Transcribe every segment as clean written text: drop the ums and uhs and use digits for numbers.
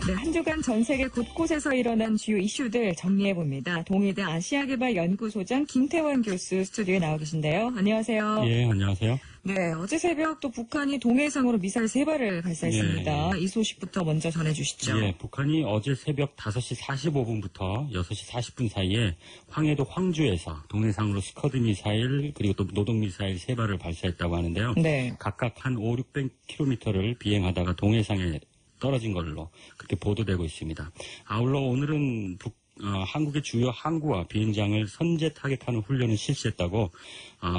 네, 한 주간 전 세계 곳곳에서 일어난 주요 이슈들 정리해봅니다. 동의대 아시아개발연구소장 김태원 교수 스튜디오에 나와 계신데요. 안녕하세요. 예, 안녕하세요. 네, 어제 새벽 또 북한이 동해상으로 미사일 3발을 발사했습니다. 이 소식부터 먼저 전해주시죠. 예, 북한이 어제 새벽 5시 45분부터 6시 40분 사이에 황해도 황주에서 동해상으로 스커드 미사일 그리고 또 노동 미사일 3발을 발사했다고 하는데요. 네. 각각 한 500-600km를 비행하다가 동해상에 떨어진 걸로 그렇게 보도되고 있습니다. 아울러 오늘은 한국의 주요 항구와 비행장을 선제 타격하는 훈련을 실시했다고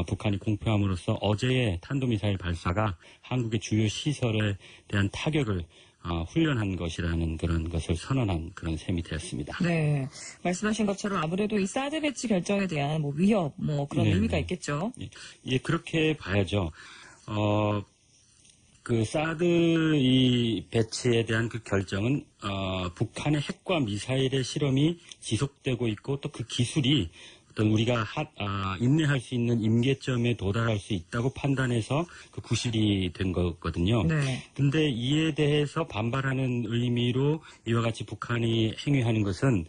북한이 공표함으로써 어제의 탄도미사일 발사가 한국의 주요 시설에 대한 타격을 훈련한 것이라는 그런 것을 선언한 그런 셈이 되었습니다. 네, 말씀하신 것처럼 아무래도 이 사드 배치 결정에 대한 위협, 그런 의미가 있겠죠. 예, 그렇게 봐야죠. 그 사드 이 배치에 대한 그 결정은 북한의 핵과 미사일의 실험이 지속되고 있고 또 그 기술이 어떤 우리가 인내할 수 있는 임계점에 도달할 수 있다고 판단해서 그 구실이 된 거거든요. 네. 근데 이에 대해서 반발하는 의미로 이와 같이 북한이 행위하는 것은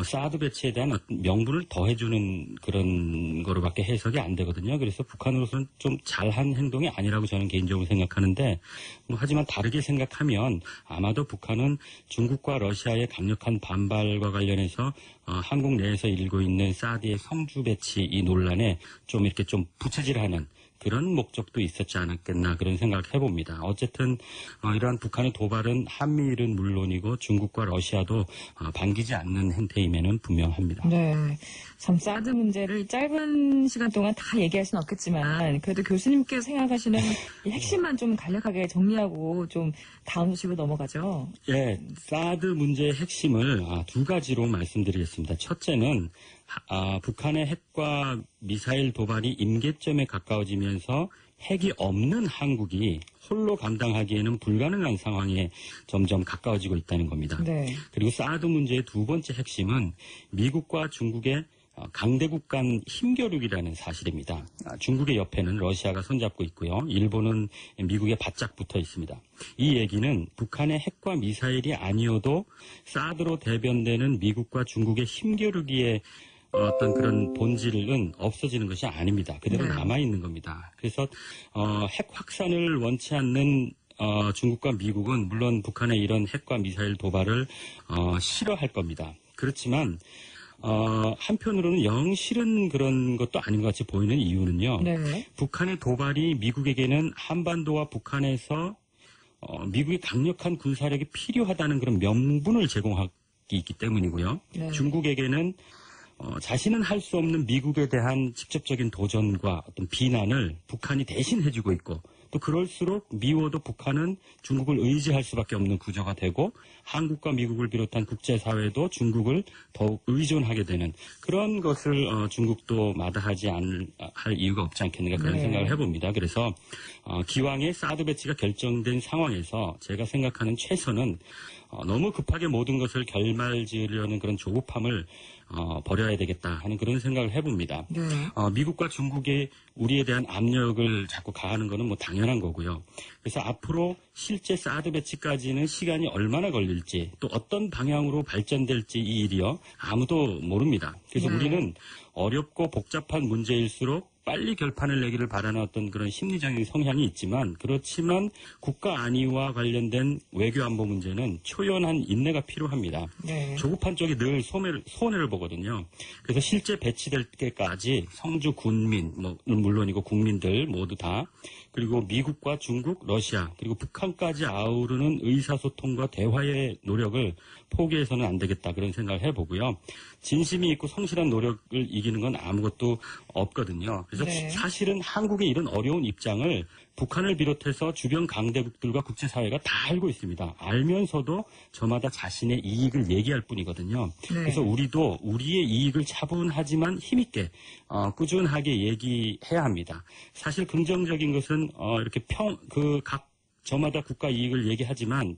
사드 배치에 대한 어떤 명분을 더해주는 그런 거로밖에 해석이 안 되거든요. 그래서 북한으로서는 좀 잘한 행동이 아니라고 저는 개인적으로 생각하는데 하지만 다르게 생각하면 아마도 북한은 중국과 러시아의 강력한 반발과 관련해서 한국 내에서 일고 있는 사드의 성주 배치 이 논란에 좀 이렇게 좀 부채질하는 그런 목적도 있었지 않았겠나 그런 생각을 해봅니다. 어쨌든 이러한 북한의 도발은 한미일은 물론이고 중국과 러시아도 반기지 않는 행태임에는 분명합니다. 네, 참 사드 문제를 짧은 시간 동안 다 얘기할 수는 없겠지만 그래도 교수님께서 생각하시는 이 핵심만 좀 간략하게 정리하고 좀 다음 소식으로 넘어가죠. 예, 사드 문제의 핵심을 두 가지로 말씀드리겠습니다. 첫째는 북한의 핵과 미사일 도발이 임계점에 가까워지면서 핵이 없는 한국이 홀로 감당하기에는 불가능한 상황에 점점 가까워지고 있다는 겁니다. 네. 그리고 사드 문제의 두 번째 핵심은 미국과 중국의 강대국 간 힘겨루기라는 사실입니다. 중국의 옆에는 러시아가 손잡고 있고요. 일본은 미국에 바짝 붙어 있습니다. 이 얘기는 북한의 핵과 미사일이 아니어도 사드로 대변되는 미국과 중국의 힘겨루기에 어떤 그런 본질은 없어지는 것이 아닙니다. 그대로 남아있는 겁니다. 그래서 핵 확산을 원치 않는 중국과 미국은 물론 북한의 이런 핵과 미사일 도발을 싫어할 겁니다. 그렇지만 한편으로는 영 싫은 그런 것도 아닌 것 같이 보이는 이유는요. 네. 북한의 도발이 미국에게는 한반도와 북한에서 미국의 강력한 군사력이 필요하다는 그런 명분을 제공하기 있기 때문이고요. 네. 중국에게는 자신은 할 수 없는 미국에 대한 직접적인 도전과 어떤 비난을 북한이 대신 해주고 있고 또 그럴수록 미워도 북한은 중국을 의지할 수밖에 없는 구조가 되고 한국과 미국을 비롯한 국제사회도 중국을 더욱 의존하게 되는 그런 것을 중국도 마다하지 할 이유가 없지 않겠는가 그런 생각을 해봅니다. 그래서 기왕에 사드 배치가 결정된 상황에서 제가 생각하는 최선은 너무 급하게 모든 것을 결말지으려는 그런 조급함을 버려야 되겠다 하는 그런 생각을 해봅니다. 네. 미국과 중국이 우리에 대한 압력을 자꾸 가하는 것은 당연한 거고요. 그래서 앞으로 실제 사드 배치까지는 시간이 얼마나 걸릴지 또 어떤 방향으로 발전될지 이 일이요 아무도 모릅니다. 그래서 우리는 어렵고 복잡한 문제일수록 빨리 결판을 내기를 바라는 어떤 그런 심리적인 성향이 있지만 그렇지만 국가 안위와 관련된 외교 안보 문제는 초연한 인내가 필요합니다. 네. 조급한 쪽이 늘 손해를 보거든요. 그래서 실제 배치될 때까지 성주 군민 물론이고 국민들 모두 다 그리고 미국과 중국, 러시아 그리고 북한까지 아우르는 의사소통과 대화의 노력을 포기해서는 안 되겠다 그런 생각을 해보고요. 진심이 있고 성실한 노력을 이기는 건 아무것도 없거든요. 그래서 사실은 한국의 이런 어려운 입장을 북한을 비롯해서 주변 강대국들과 국제사회가 다 알고 있습니다. 알면서도 저마다 자신의 이익을 얘기할 뿐이거든요. 그래서 우리도 우리의 이익을 차분하지만 힘있게 꾸준하게 얘기해야 합니다. 사실 긍정적인 것은 이렇게 저마다 국가 이익을 얘기하지만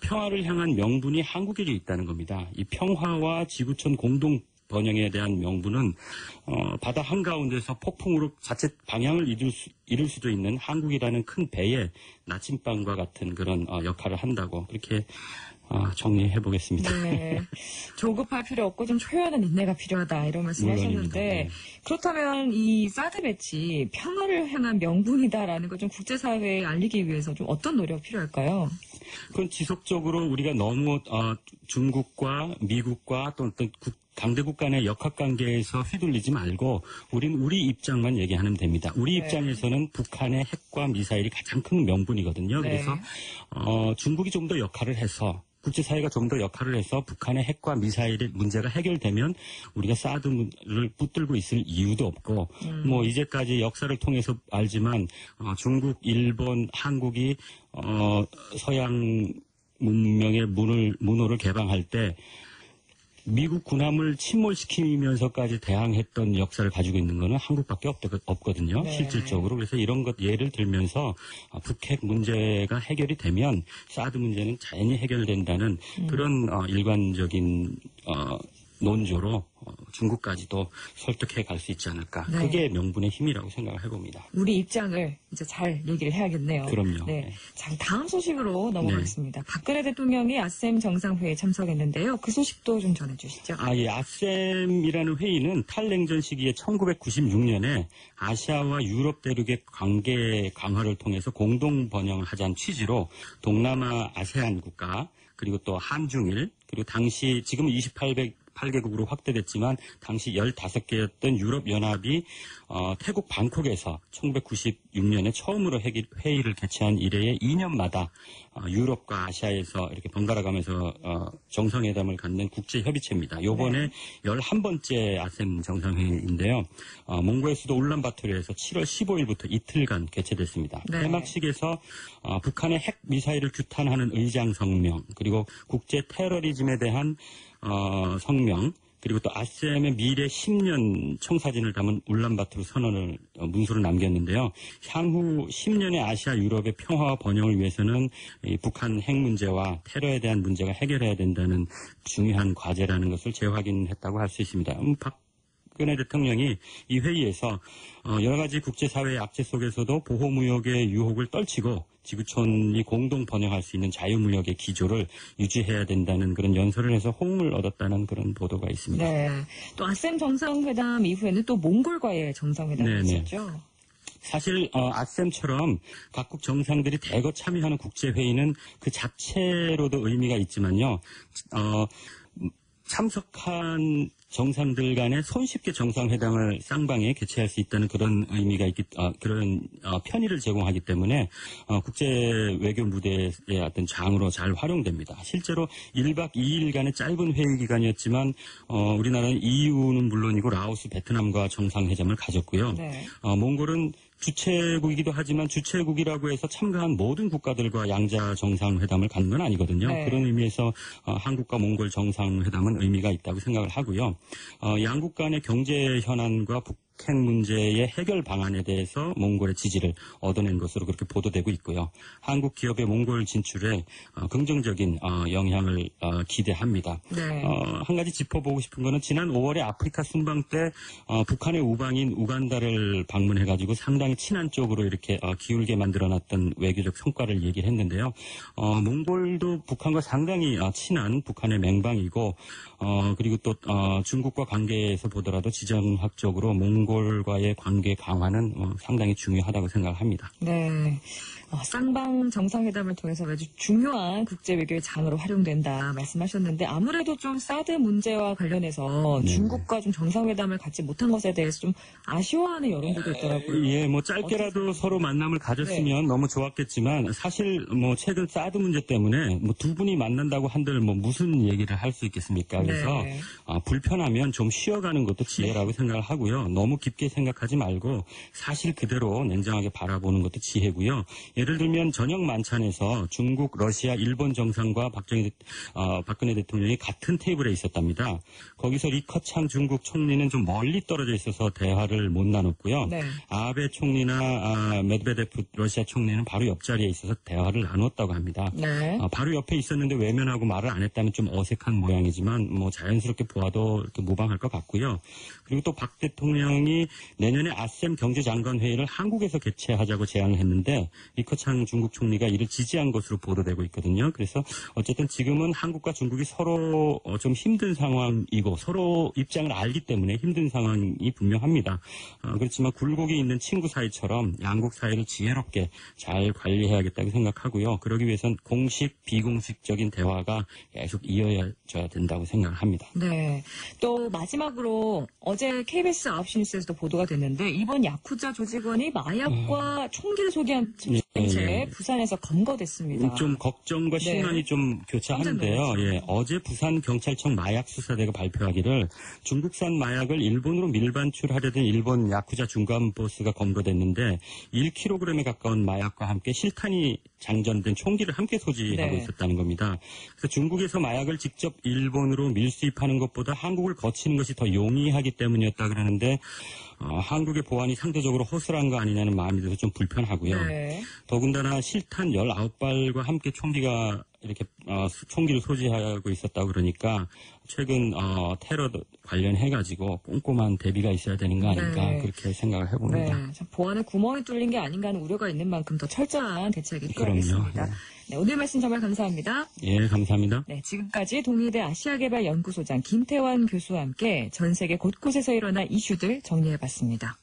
평화를 향한 명분이 한국에게 있다는 겁니다. 이 평화와 지구촌 공동 번영에 대한 명분은 바다 한가운데서 폭풍으로 자칫 방향을 잃을 수도 있는 한국이라는 큰 배의 나침반과 같은 그런 역할을 한다고 그렇게 정리해 보겠습니다. 네. 조급할 필요 없고 좀 초연한 인내가 필요하다 이런 말씀하셨는데 네. 그렇다면 이 사드 배치 평화를 향한 명분이다라는 걸 좀 국제사회에 알리기 위해서 좀 어떤 노력이 필요할까요? 그건 지속적으로 우리가 너무 중국과 미국과 또 어떤 강대국 간의 역학관계에서 휘둘리지 말고 우리는 우리 입장만 얘기하면 됩니다. 우리 네. 입장에서는 북한의 핵과 미사일이 가장 큰 명분이거든요. 네. 그래서 중국이 좀 더 역할을 해서 국제사회가 좀 더 역할을 해서 북한의 핵과 미사일의 문제가 해결되면 우리가 사드를 붙들고 있을 이유도 없고 뭐 이제까지 역사를 통해서 알지만 중국, 일본, 한국이 서양 문명의 문호를 개방할 때 미국 군함을 침몰시키면서까지 대항했던 역사를 가지고 있는 것은 한국밖에 없거든요. 네. 실질적으로. 그래서 이런 것 예를 들면서 북핵 문제가 해결이 되면 사드 문제는 자연히 해결된다는 그런 일관적인 논조로 중국까지도 설득해 갈 수 있지 않을까. 네. 그게 명분의 힘이라고 생각을 해봅니다. 우리 입장을 이제 잘 얘기를 해야겠네요. 그럼요. 네. 네. 자, 다음 소식으로 넘어가겠습니다. 박근혜 대통령이 아셈 정상회의에 참석했는데요. 그 소식도 좀 전해주시죠. 예. 아셈이라는 회의는 탈냉전 시기에 1996년에 아시아와 유럽 대륙의 관계 강화를 통해서 공동 번영을 하자는 취지로 동남아 아세안 국가 그리고 또 한중일 그리고 당시 지금 28개국으로 확대됐지만 당시 15개였던 유럽연합이 태국 방콕에서 1996년에 처음으로 회의를 개최한 이래에 2년마다 유럽과 아시아에서 이렇게 번갈아 가면서 정상회담을 갖는 국제협의체입니다. 요번에 11번째 아셈 정상회의인데요. 몽골의 수도 울란바토르에서 7월 15일부터 이틀간 개최됐습니다. 네. 폐막식에서 북한의 핵 미사일을 규탄하는 의장 성명 그리고 국제 테러리즘에 대한 성명 그리고 또 아셈의 미래 10년 청사진을 담은 울란바토르 선언을 문서로 남겼는데요. 향후 10년의 아시아 유럽의 평화와 번영을 위해서는 이 북한 핵 문제와 테러에 대한 문제가 해결해야 된다는 중요한 과제라는 것을 재확인했다고 할 수 있습니다. 박근혜 대통령이 이 회의에서 여러 가지 국제사회의 악재 속에서도 보호무역의 유혹을 떨치고 지구촌이 공동 번영할 수 있는 자유무역의 기조를 유지해야 된다는 그런 연설을 해서 호응을 얻었다는 그런 보도가 있습니다. 네. 또 아셈 정상회담 이후에는 또 몽골과의 정상회담이 네네. 있었죠. 사실 아셈처럼 각국 정상들이 대거 참여하는 국제회의는 그 자체로도 의미가 있지만요. 참석한 정상들 간에 손쉽게 정상회담을 쌍방에 개최할 수 있다는 그런 의미가 그런 편의를 제공하기 때문에 국제 외교 무대의 어떤 장으로 잘 활용됩니다. 실제로 1박 2일간의 짧은 회의 기간이었지만 우리나라는 EU는 물론이고 라오스, 베트남과 정상회담을 가졌고요. 네. 몽골은 주최국이기도 하지만 주최국이라고 해서 참가한 모든 국가들과 양자 정상회담을 갖는 건 아니거든요. 네. 그런 의미에서 한국과 몽골 정상회담은 의미가 있다고 생각을 하고요. 양국 간의 경제 현안과 북핵 문제의 해결 방안에 대해서 몽골의 지지를 얻어낸 것으로 그렇게 보도되고 있고요. 한국 기업의 몽골 진출에 긍정적인 영향을 기대합니다. 네. 한 가지 짚어보고 싶은 거는 지난 5월에 아프리카 순방 때 북한의 우방인 우간다를 방문해가지고 상당히 친한 쪽으로 이렇게 기울게 만들어놨던 외교적 성과를 얘기를 했는데요. 몽골도 북한과 상당히 친한 북한의 맹방이고 그리고 또 중국과 관계에서 보더라도 지정학적으로 몽골과의 관계 강화는 상당히 중요하다고 생각합니다. 네. 쌍방 정상회담을 통해서 아주 중요한 국제 외교의 장으로 활용된다 말씀하셨는데 아무래도 좀 사드 문제와 관련해서 중국과 좀 정상회담을 갖지 못한 것에 대해서 좀 아쉬워하는 여론들도 있더라고요. 예, 뭐 짧게라도 서로 만남을 가졌으면 너무 좋았겠지만 사실 뭐 최근 사드 문제 때문에 뭐 두 분이 만난다고 한들 뭐 무슨 얘기를 할 수 있겠습니까? 그래서 네. 불편하면 좀 쉬어가는 것도 지혜라고 생각을 하고요. 너무 깊게 생각하지 말고 사실 그대로 냉정하게 바라보는 것도 지혜고요. 예를 들면 저녁 만찬에서 중국, 러시아, 일본 정상과 박근혜 대통령이 같은 테이블에 있었답니다. 거기서 리커창 중국 총리는 좀 멀리 떨어져 있어서 대화를 못 나눴고요. 네. 아베 총리나 메드베데프 러시아 총리는 바로 옆자리에 있어서 대화를 나눴다고 합니다. 네. 바로 옆에 있었는데 외면하고 말을 안 했다면 좀 어색한 모양이지만 뭐 자연스럽게 보아도 이렇게 모방할 것 같고요. 그리고 또 박 대통령이 내년에 아셈 경제장관 회의를 한국에서 개최하자고 제안을 했는데 리커창 중국 총리가 이를 지지한 것으로 보도되고 있거든요. 그래서 어쨌든 지금은 한국과 중국이 서로 좀 힘든 상황이고 서로 입장을 알기 때문에 힘든 상황이 분명합니다. 그렇지만 굴곡이 있는 친구 사이처럼 양국 사이를 지혜롭게 잘 관리해야겠다고 생각하고요. 그러기 위해선 공식, 비공식적인 대화가 계속 이어져야 된다고 생각을 합니다. 네. 또 마지막으로 어제 KBS 9시 뉴스에서도 보도가 됐는데 일본 야쿠자 조직원이 마약과 총기를 소개한 채 부산에서 검거됐습니다. 좀 걱정과 실망이 좀 교차하는데요. 예, 어제 부산 경찰청 마약 수사대가 발표하기를 중국산 마약을 일본으로 밀반출하려던 일본 야쿠자 중간 보스가 검거됐는데 1kg에 가까운 마약과 함께 실탄이 장전된 총기를 함께 소지하고 있었다는 겁니다. 그래서 중국에서 마약을 직접 일본으로 밀수입하는 것보다 한국을 거치는 것이 더 용이하기 때문이었다 그러는데 한국의 보안이 상대적으로 허술한 거 아니냐는 마음이 들어서 좀 불편하고요. 네. 더군다나 실탄 19발과 함께 총기가 이렇게 총기를 소지하고 있었다고 그러니까 최근 테러 관련해가지고 꼼꼼한 대비가 있어야 되는 거 아닌가 그렇게 생각을 해봅니다. 네. 보안에 구멍이 뚫린 게 아닌가 하는 우려가 있는 만큼 더 철저한 대책이 필요하겠습니다. 네, 오늘 말씀 정말 감사합니다. 예, 감사합니다. 네, 지금까지 동의대 아시아개발연구소장 김태환 교수와 함께 전 세계 곳곳에서 일어난 이슈들 정리해봤습니다.